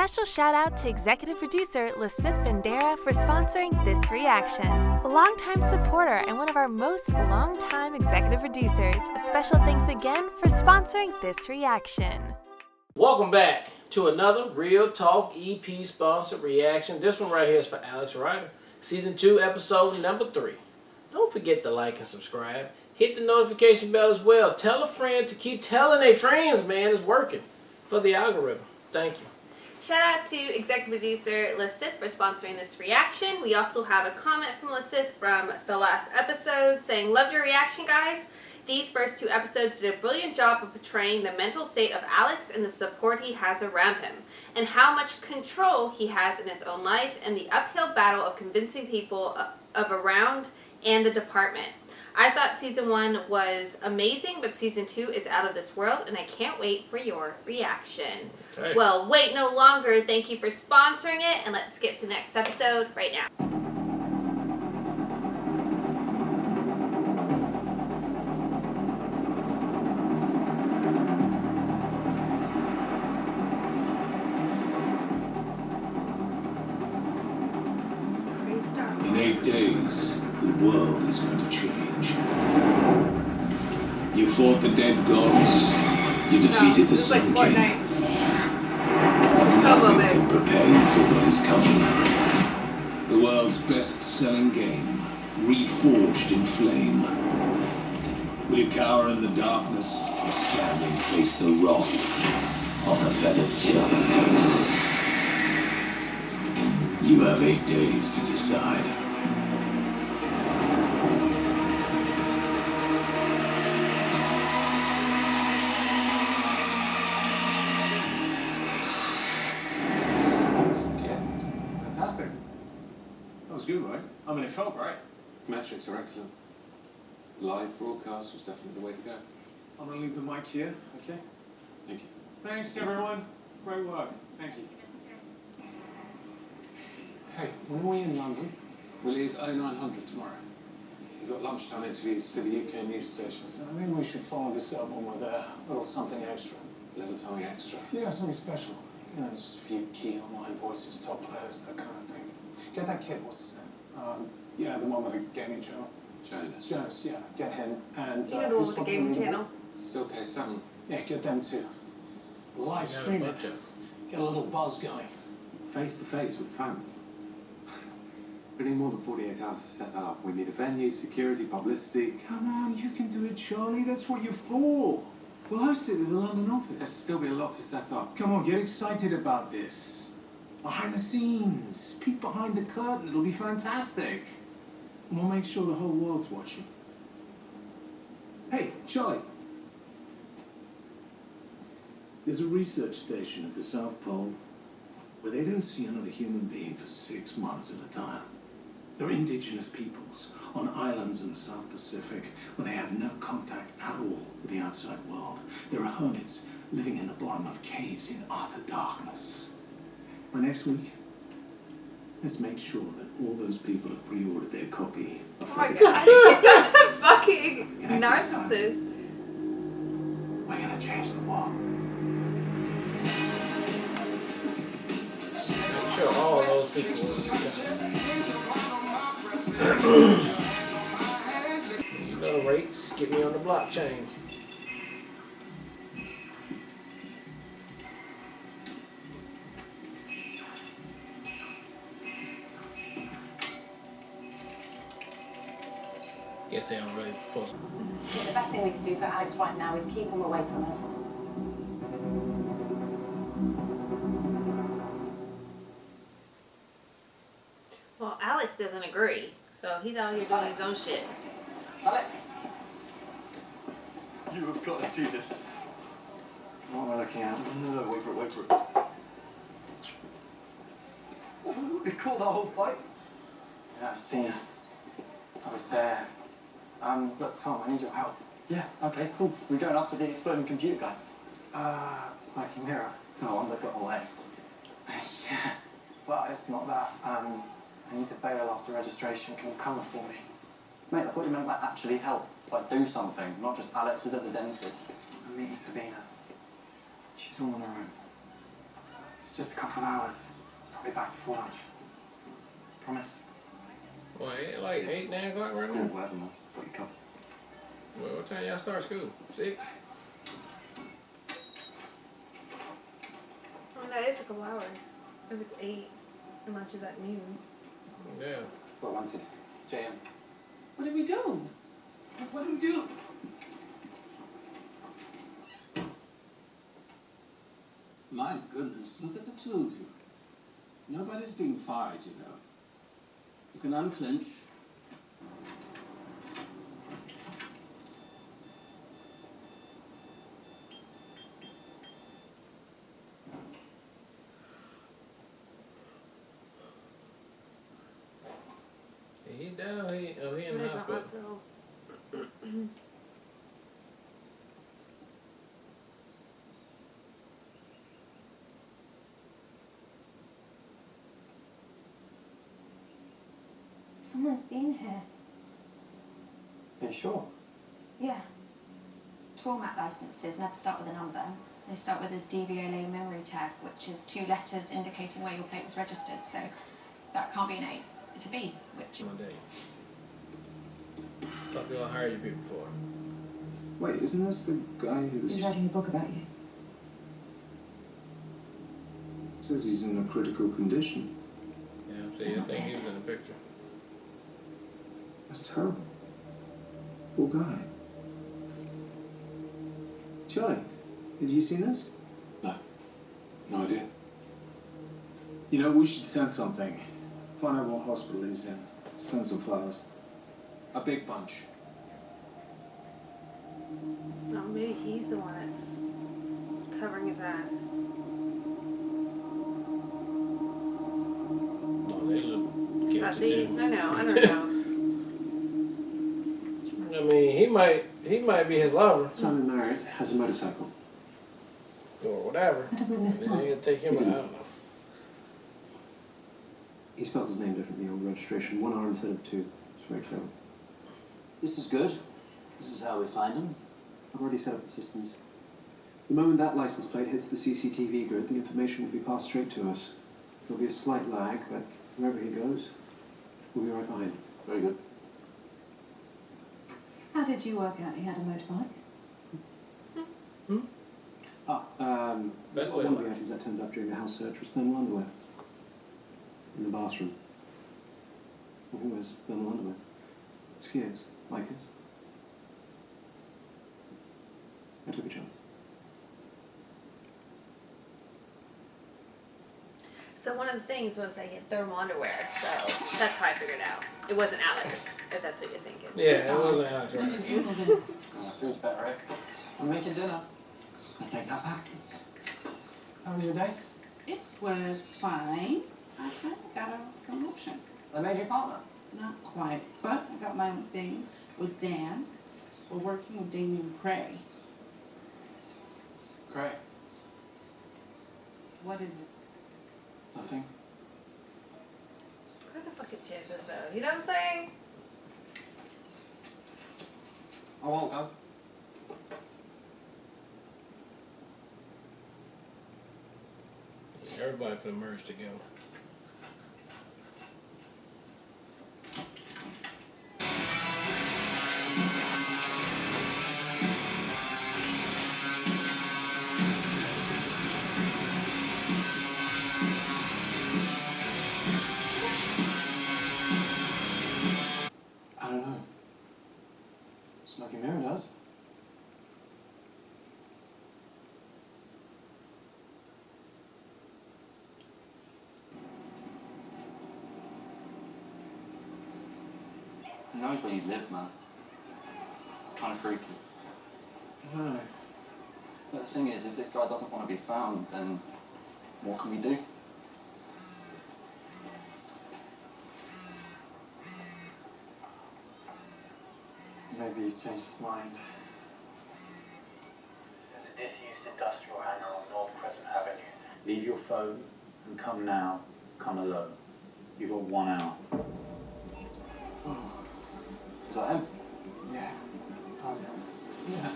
special shout out to executive producer Lasith Bandera for sponsoring this reaction. A longtime supporter and one of our most longtime executive producers, a special thanks again for sponsoring this reaction. Welcome back to another Real Talk EP sponsored reaction. This one right here is for Alex Ryder, Season 2, Episode number 3. Don't forget to like and subscribe. Hit the notification bell as well. Tell a friend to keep telling their friends, man. It's working for the algorithm. Thank you. Shout out to executive producer Lasith for sponsoring this reaction. We also have a comment from Lasith from the last episode saying, "Loved your reaction, guys. These first 2 episodes did a brilliant job of portraying the mental state of Alex and the support he has around him, and how much control he has in his own life and the uphill battle of convincing people of around and the department. I thought Season 1 was amazing, but Season 2 is out of this world, and I can't wait for your reaction." Okay. Well, wait no longer. Thank you for sponsoring it, and let's get to the next episode right now. In 8 days, the world is going to change. You fought the dead gods. You defeated the Sun King. Nothing can prepare you for what is coming. The world's best-selling game, reforged in flame. Will you cower in the darkness or stand and face the wrath of the feathered serpent? You have 8 days to decide. Fantastic. That was good, right? I mean, it felt right. Metrics are excellent. Live broadcast was definitely the way to go. I'm going to leave the mic here, okay? Thank you. Thanks, everyone. Great work. Thank you. Hey, when are we in London? We leave 0900 tomorrow. We've got lunchtime interviews for the UK news stations. I think we should follow this up when we're there. A little something extra. A little something extra. Yeah, something special. You know, just a few key online voices, top players, that kind of thing. Get that kid, what's his name? Yeah, the one with the gaming channel. Jonas. Jonas, yeah. Get him. And You know the one with the gaming channel? Still K7. Yeah, get them too. Live stream it. Get a little buzz going. Face to face with fans. We need more than 48 hours to set that up. We need a venue, security, publicity. Come on, you can do it, Charlie. That's what you're for. We'll host it at the London There'd office. still be a lot to set up. Come on, get excited about this. Behind the scenes. Peek behind the curtain. It'll be fantastic. And we'll make sure the whole world's watching. Hey, Charlie. There's a research station at the South Pole where they don't see another human being for 6 months at a time. They're indigenous peoples on islands in the South Pacific where they have no contact at all with the outside world. There are hermits living in the bottom of caves in utter darkness. By next week, let's make sure that all those people have pre-ordered their copy of Oh my god, he's such a fucking narcissist. We're gonna change the world. I'm sure all those people will You know the rates. Get me on the blockchain. Guess they don't really post. The best thing we can do for Alex right now is keep him away from us. Well, Alex doesn't agree, so he's out here doing his own shit. Alex? You have got to see this. What am I looking at? No, wait for it, wait for it. You caught that whole fight? Yeah, I've seen it. I was there. Look, Tom, I need your help. Yeah, okay, cool. We're going after the exploding computer guy. Smoky mirror. No wonder got away. Yeah. Well, it's not that. I need to bail after registration. Can you cover for me? Mate, I thought you meant like actually help. Like do something, not just Alex is at the dentist. I'm meeting Sabina. She's all on her own. It's just a couple of hours. I'll be back before lunch. Promise? Well, ain't it like 8, 9 o'clock right Cool, now? whatever, man. Got you covered. Well, what time y'all start school? 6? I mean, that is a couple hours. If it's 8 and lunch is at noon. Yeah. What wanted? JM. What did we do? What did we do? My goodness, look at the two of you. Nobody's being fired, you know. You can unclench. He down, he in the He's hospital. Someone's been here. Are you sure? Yeah. Format licenses never start with a number. They start with a DVLA memory tag, which is 2 letters indicating where your plate was registered. So that can't be an A. It's a B, which... One day. Thought they all hired you people for. Wait, isn't this the guy who's... He's writing a book about you. Says he's in a critical condition. Yeah, see, I think he was in the picture. That's terrible. Poor guy. Charlie, had you seen this? No. No idea. You know, we should send something. Find out what hospital he's in. Send some flowers. A big bunch. Oh, maybe he's the one that's covering his ass. Oh, they look guilty Sussy. too. I know, I don't know. I mean, he might be his lover. Simon married, has a motorcycle. Or whatever. I'd have witnessed They that. need to take him out. I don't know. He spelled his name differently on the registration. 1 R instead of 2. It's very clever. This is good. This is how we find him. I've already set up the systems. The moment that license plate hits the CCTV grid, the information will be passed straight to us. There'll be a slight lag, but wherever he goes, we'll be right behind. Very good. How did you work out he had a motorbike? That's what one it of the was. items that turned up during the house search was thermal underwear. In the bathroom. Well, who has thermal underwear? Skiers, bikers. I took a chance. So one of the things was they had thermal underwear, so that's how I figured out. It wasn't Alex, if that's what you're thinking. Yeah, it wasn't Alex, right? Food's better, eh? I'm making dinner. I'll take that back. How was your day? It was fine. I kind of got a promotion. They made you partner. Not quite, but I got my own thing with Dan. We're working with Damien Cray. Great. What is it? Nothing. What are the fucking chances though? You know what I'm saying? I won't go. Everybody for the merge together. I don't know. Smoky Mirror does. He knows where you live, man. It's kind of freaky. No. But the thing is, if this guy doesn't want to be found, then what can we do? Maybe he's changed his mind. There's a disused industrial hangar on North Crescent Avenue. Leave your phone and come now. Come alone. You've got 1 hour. Is that him? Yeah. Yeah.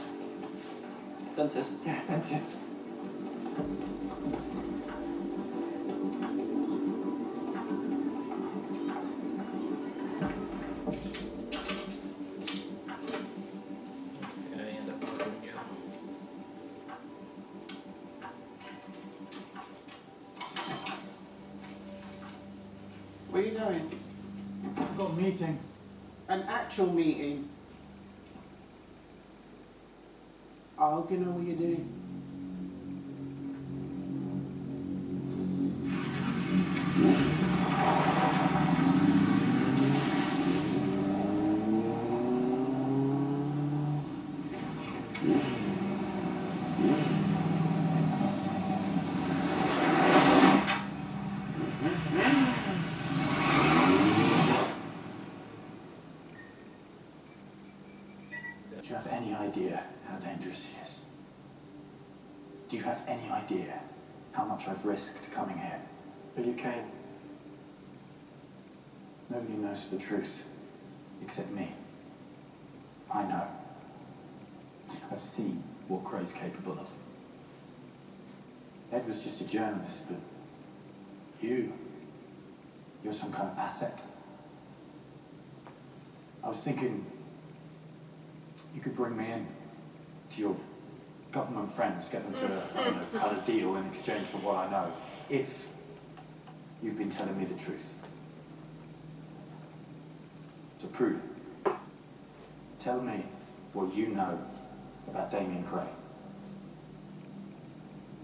Dentist? Yeah, dentist. Where are you going? I've got a meeting. An actual meeting? I hope you know what you're doing. Do you have any idea how dangerous he is? Do you have any idea how much I've risked coming here? But you came. Nobody knows the truth, except me. I know. I've seen what Cray's capable of. Ed was just a journalist, but you're some kind of asset. I was thinking you could bring me in to your government friends, get them to, I don't know, cut a deal in exchange for what I know, if you've been telling me the truth. So prove it. Tell me what you know about Damien Cray.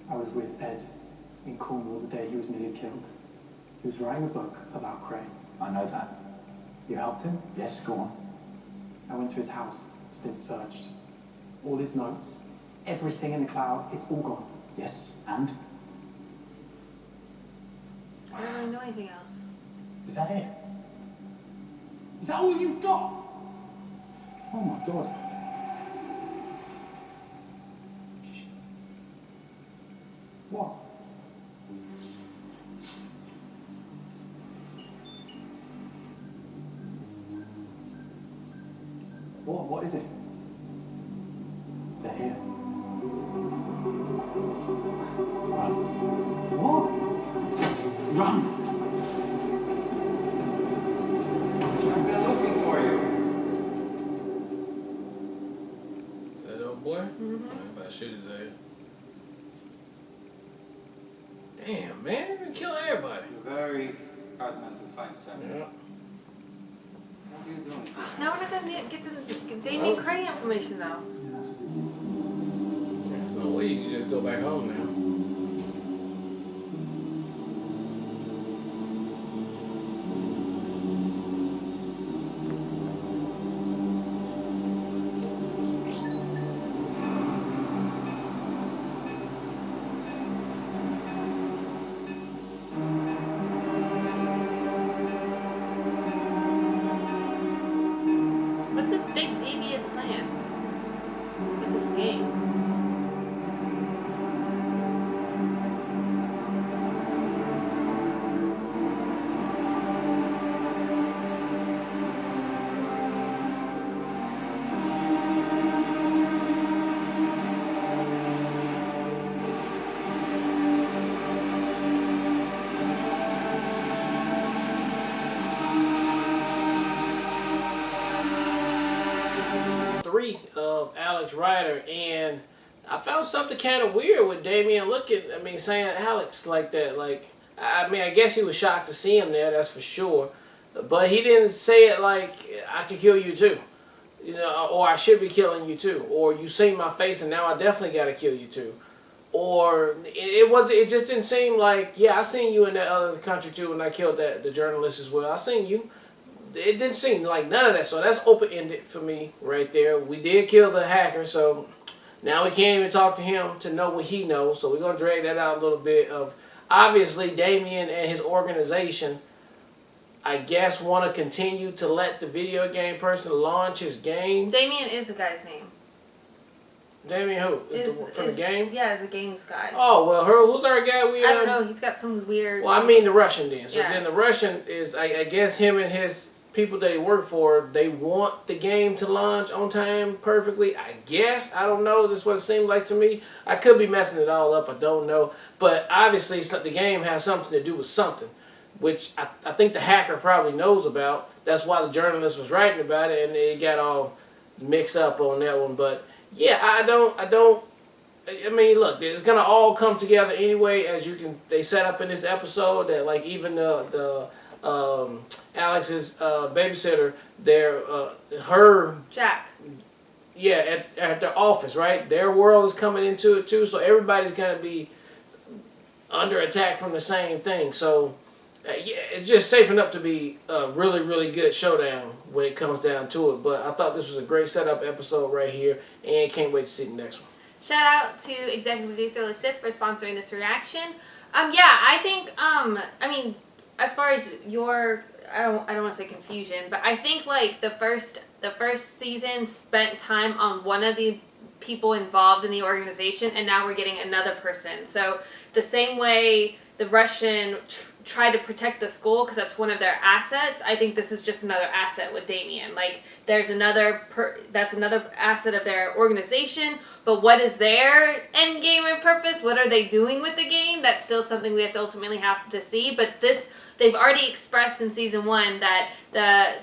I was with Ed in Cornwall the day he was nearly killed. He was writing a book about Cray. I know that. You helped him? Yes, go on. I went to his house. It's been searched. All his notes, everything in the cloud, it's all gone. Yes, and? I don't really know anything else. Is that it? Is that all you've got? Oh my God. What? What is it? They're here. Run. What? Run! I've been looking for you. Is that old boy? Mm-hmm. I'm about to shoot his ass. Damn, man, you're gonna kill everybody. Very hard man to find, son. Yeah. What are you doing? Now we're not gonna get to the Damien Cray information though. There's no way you can just go back home now. What's his big devious plan with this game? Of Alex Rider, and I found something kind of weird with Damien saying Alex like that. Like, I guess he was shocked to see him there, that's for sure. But he didn't say it like, I could kill you too. You know, or I should be killing you too. Or you seen my face and now I definitely gotta kill you too. Or it just didn't seem like, yeah, I seen you in that other country too when I killed the journalist as well. I seen you. It didn't seem like none of that, so that's open-ended for me right there. We did kill the hacker, so now we can't even talk to him to know what he knows, so we're going to drag that out a little bit of, obviously, Damien and his organization, I guess, want to continue to let the video game person launch his game. Damien is the guy's name. Damien who? From the game? Yeah, is the games guy. Oh, well, who's our guy? I don't know, he's got some weird... Well, I mean the Russian then. So yeah. then the Russian is, I guess him and his people that he worked for, they want the game to launch on time perfectly. I guess. I don't know. This is what it seemed like to me. I could be messing it all up. I don't know. But obviously the game has something to do with something, which I think the hacker probably knows about. That's why the journalist was writing about it, and it got all mixed up on that one. But yeah, I mean, look, it's gonna all come together anyway, as they set up in this episode that like even the Alex's babysitter, her Jack. Yeah, at their office, right? Their world is coming into it too, so everybody's gonna be under attack from the same thing. So yeah, it's just shaping up to be a really, really good showdown when it comes down to it. But I thought this was a great setup episode right here, and can't wait to see the next one. Shout out to executive producer Lisith for sponsoring this reaction. Yeah, I think I mean, as far as your I don't want to say confusion, but I think like the first season spent time on one of the people involved in the organization, and now we're getting another person. So the same way the Russian tried to protect the school because that's one of their assets, I think this is just another asset with Damien. Like there's that's another asset of their organization, but what is their end game and purpose? What are they doing with the game? That's still something we have to ultimately have to see. But they've already expressed in season 1 that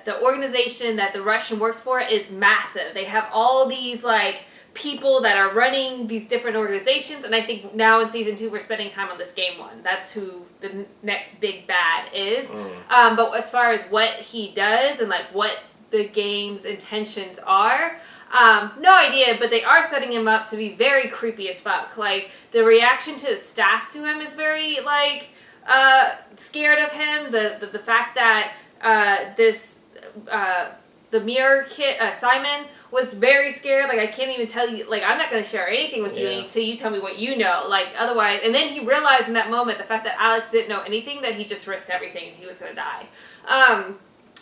the organization that the Russian works for is massive. They have all these like people that are running these different organizations, and I think now in season 2 we're spending time on this game one. That's who the next big bad is. But as far as what he does and like what the game's intentions are, no idea, but they are setting him up to be very creepy as fuck. Like the reaction to his staff to him is very like scared of him. The fact that the mirror kid Simon was very scared. Like I can't even tell you. Like I'm not going to share anything with you until you tell me what you know. Like otherwise, and then he realized in that moment the fact that Alex didn't know anything, that he just risked everything and he was going to die.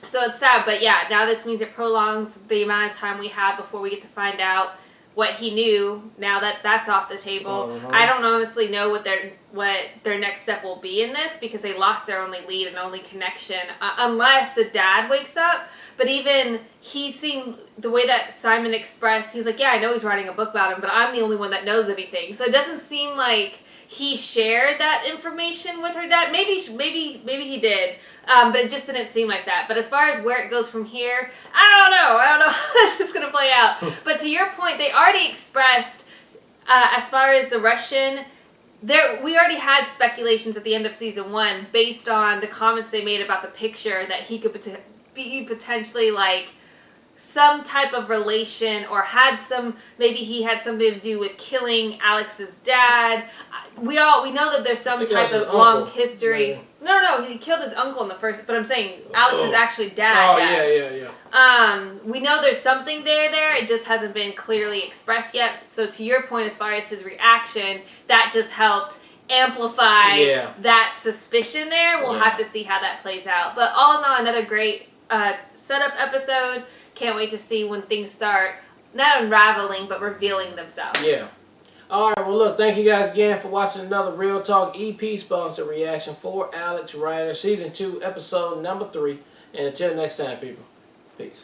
So it's sad, but yeah, now this means it prolongs the amount of time we have before we get to find out what he knew. Now that that's off the table, I don't honestly know what their next step will be in this, because they lost their only lead and only connection, unless the dad wakes up. But even he seemed, the way that Simon expressed, he's like, yeah, I know he's writing a book about him, but I'm the only one that knows anything. So it doesn't seem like he shared that information with her dad. Maybe he did, but it just didn't seem like that. But as far as where it goes from here, I don't know how this is going to play out. But to your point, they already expressed, as far as the Russian, we already had speculations at the end of season 1 based on the comments they made about the picture, that he could be potentially like some type of relation, or maybe he had something to do with killing Alex's dad. We know that there's some type of long history. No, he killed his uncle in the first, but I'm saying Alex is actually dad. Yeah. We know there's something there. It just hasn't been clearly expressed yet. So to your point, as far as his reaction, that just helped amplify that suspicion there. We'll have to see how that plays out. But all in all, another great setup episode. Can't wait to see when things start not unraveling, but revealing themselves. Yeah. All right, well, look, thank you guys again for watching another Real Talk EP sponsor reaction for Alex Rider, Season 2, Episode number 3. And until next time, people, peace.